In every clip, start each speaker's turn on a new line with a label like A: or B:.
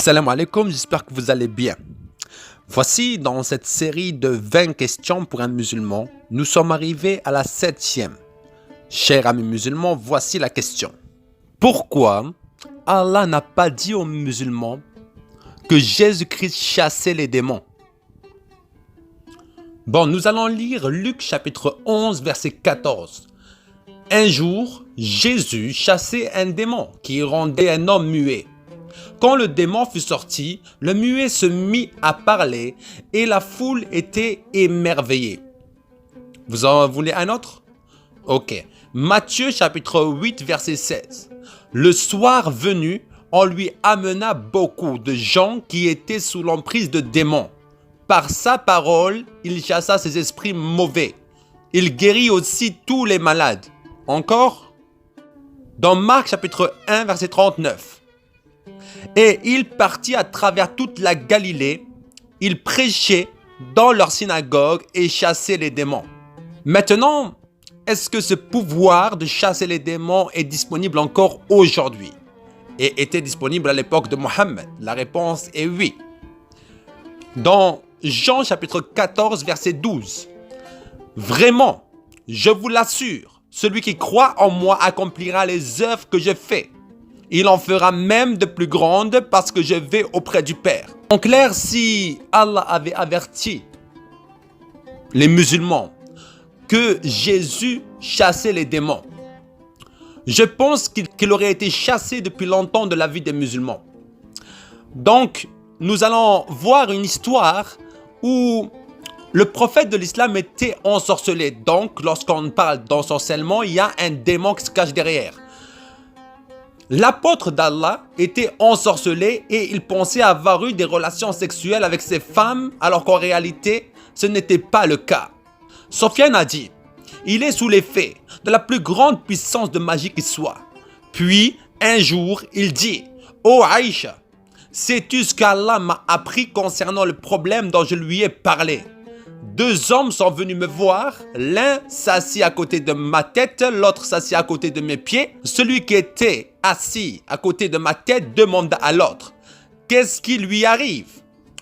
A: Salam alaikum, j'espère que vous allez bien. Voici dans cette série de 20 questions pour un musulman, nous sommes arrivés à la 7e. Chers amis musulmans, voici la question. Pourquoi Allah n'a pas dit aux musulmans que Jésus-Christ chassait les démons? Bon, nous allons lire Luc chapitre 11 verset 14. Un jour, Jésus chassait un démon qui rendait un homme muet. Quand le démon fut sorti, le muet se mit à parler et la foule était émerveillée. Vous en voulez un autre? Ok. Matthieu chapitre 8 verset 16. Le soir venu, on lui amena beaucoup de gens qui étaient sous l'emprise de démons. Par sa parole, il chassa ces esprits mauvais. Il guérit aussi tous les malades. Encore? Dans Marc chapitre 1 verset 39. Et il partit à travers toute la Galilée. Il prêchait dans leur synagogue et chassait les démons. Maintenant, est-ce que ce pouvoir de chasser les démons est disponible encore aujourd'hui? Et était disponible à l'époque de Mohammed? La réponse est oui. Dans Jean chapitre 14 verset 12. Vraiment, je vous l'assure, celui qui croit en moi accomplira les œuvres que je fais. Il en fera même de plus grandes parce que je vais auprès du Père. En clair, si Allah avait averti les musulmans que Jésus chassait les démons, je pense qu'il aurait été chassé depuis longtemps de la vie des musulmans. Donc, nous allons voir une histoire où le prophète de l'islam était ensorcelé. Donc, lorsqu'on parle d'ensorcellement, il y a un démon qui se cache derrière. L'apôtre d'Allah était ensorcelé et il pensait avoir eu des relations sexuelles avec ses femmes alors qu'en réalité, ce n'était pas le cas. Sofiane a dit, il est sous l'effet de la plus grande puissance de magie qui soit. Puis, un jour, il dit, ô Aïcha, sais-tu ce qu'Allah m'a appris concernant le problème dont je lui ai parlé? Deux hommes sont venus me voir, l'un s'assit à côté de ma tête, l'autre s'assit à côté de mes pieds. Celui qui était assis à côté de ma tête demanda à l'autre, qu'est-ce qui lui arrive?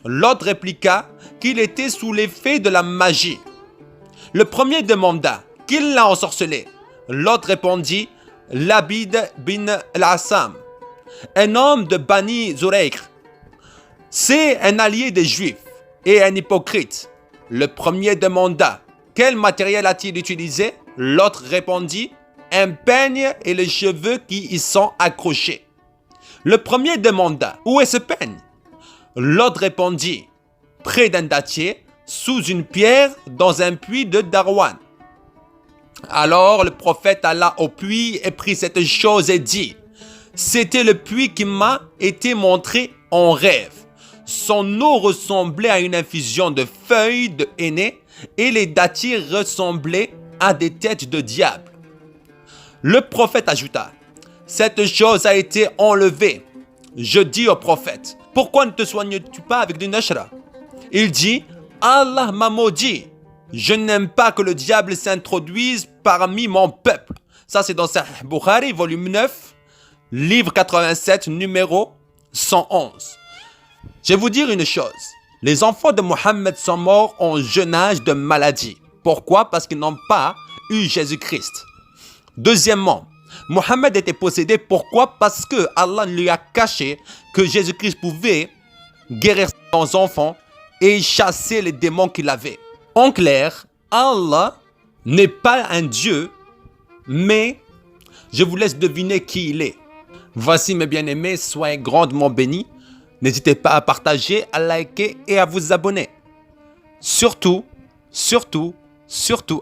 A: L'autre répliqua qu'il était sous l'effet de la magie. Le premier demanda, qui l'a ensorcelé? L'autre répondit, Labid bin al-Assam, un homme de Bani Zuraykh. C'est un allié des Juifs et un hypocrite. Le premier demanda, quel matériel a-t-il utilisé? L'autre répondit, un peigne et les cheveux qui y sont accrochés. Le premier demanda, où est ce peigne? L'autre répondit, près d'un dattier, sous une pierre, dans un puits de Darwan. Alors le prophète alla au puits et prit cette chose et dit, c'était le puits qui m'a été montré en rêve. Son eau ressemblait à une infusion de feuilles de henné et les dattiers ressemblaient à des têtes de diable. Le prophète ajouta, cette chose a été enlevée. Je dis au prophète, pourquoi ne te soignes-tu pas avec du nashra? Il dit, Allah m'a maudit. Je n'aime pas que le diable s'introduise parmi mon peuple. Ça c'est dans Sahih Bukhari, volume 9, livre 87, numéro 111. Je vais vous dire une chose, les enfants de Mohammed sont morts en jeune âge de maladie. Pourquoi? Parce qu'ils n'ont pas eu Jésus-Christ. Deuxièmement, Mohammed était possédé. Pourquoi? Parce que Allah lui a caché que Jésus-Christ pouvait guérir ses enfants et chasser les démons qu'il avait. En clair, Allah n'est pas un Dieu, mais je vous laisse deviner qui il est. Voici mes bien-aimés, soyez grandement bénis. N'hésitez pas à partager, à liker et à vous abonner. Surtout,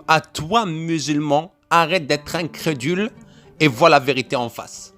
A: à toi musulman, arrête d'être incrédule et vois la vérité en face.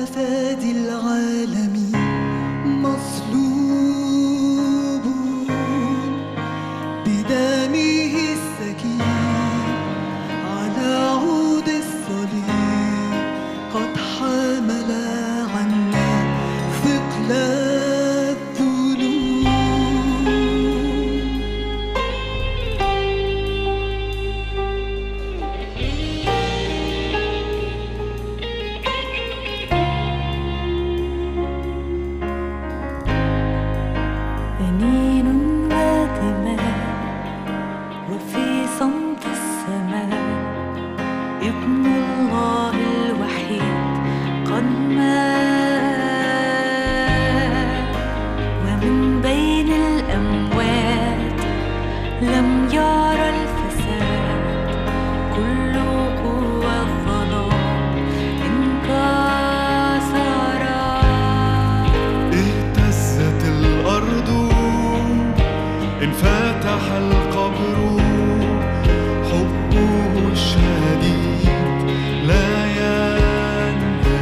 B: فادي العالم مصلوب بدمه السكين على عود الصليب، قد حمل عنا ثقل الذنوب.
C: أنين ودماء وفي صمت السماء ابن الله الوحيد قد مات، ومن بين الأموات لم يرى الفساد، كل قوى الظلام انكسرت.
B: اهتزت الأرض، انفتح القبر، حبه الشديد لا ينهزم.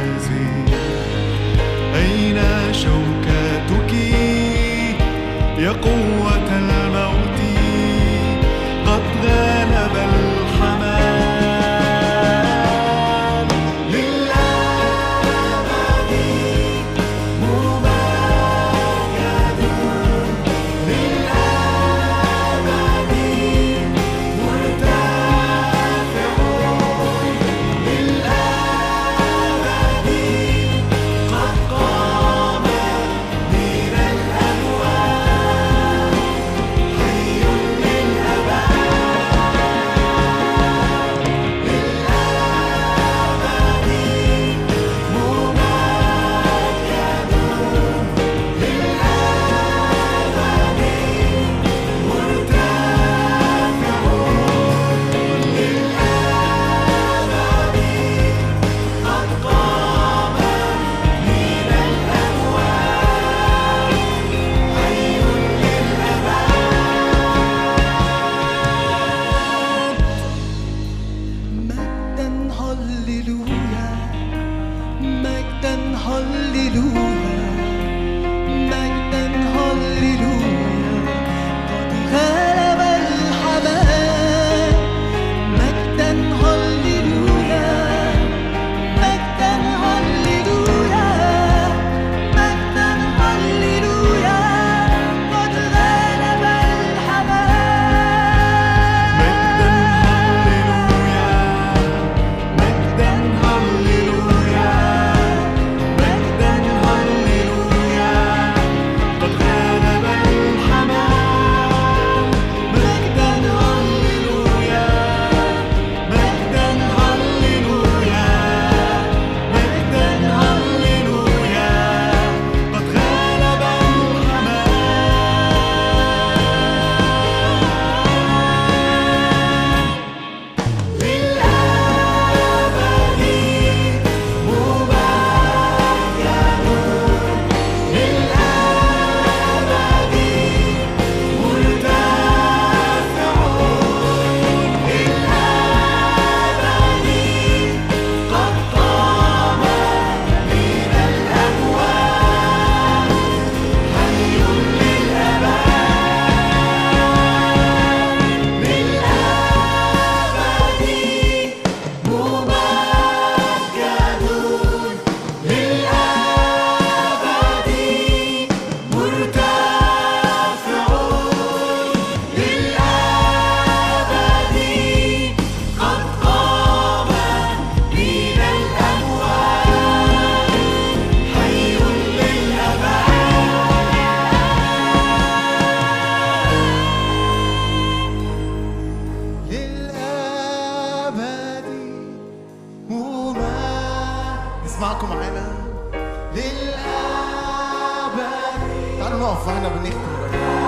B: أين شوكتك يا قوة الموت؟ قد غلب الحمام. للأبد ممجد، للأبد مرتفع، للأبد قد قام من الأموات، حي للأبد، مجداً هللويا، مجداً هللويا، مجداً هللويا، قد غلب الحمام. مجداً هللويا، مجداً هللويا، مجداً هللويا، قد غلب الحمام. مجداً هللويا، مجداً هللويا، مجداً هللويا، قد غلب الحمام. مجداً هللويا، مجداً هللويا، مجداً هللويا، قد غلب الحمام. للأبد ممجد، للأبد مرتفع، للأبد قد قام من الأموات، حي للأبد، للأبد ممجد، للأبد مرتفع، للأبد قد قام من الأموات، حي للأبد، ممجد. نسمعكم معانا. للأبد. تعالوا نقف واحنا بنختم.